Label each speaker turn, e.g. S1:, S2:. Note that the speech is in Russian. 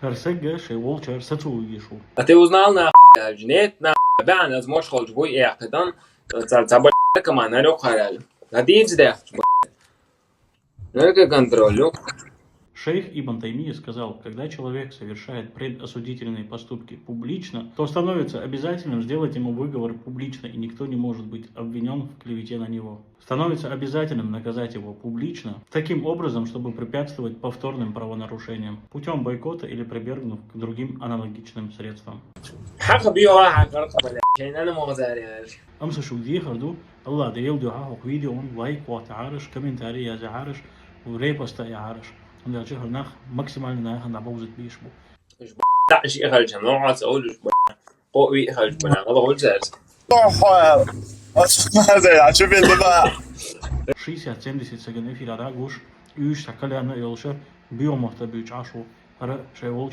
S1: Herceg шей волчер сацугишу.
S2: А ты узнал на нет на бан аз мош холж бой яхтан цаба команда рохарал. Гадиц да. Ну-ка контролю.
S1: Шейх Ибн Таймия сказал, когда человек совершает предосудительные поступки публично, то становится обязательным сделать ему выговор публично, и никто не может быть обвинен в клевете на него. Становится обязательным наказать его публично, таким образом, чтобы препятствовать повторным правонарушениям, путем бойкота или прибегнув к другим аналогичным средствам. أمس شو دي خردو الله ده يلدو ها فيديو اون لايك واتعارش كومنتاري يا زعارش وريبوستا يا عارش عند الشهر ناخ ماكسيمال ناخ نعبوزت بيشبو
S2: لا شيء خارج انا عايز اقول قوي خارج انا اقول زاد
S1: 60-70 سجن في العراق وش يوش تكلم يلشه بيوم محتبيش عشو هذا شيء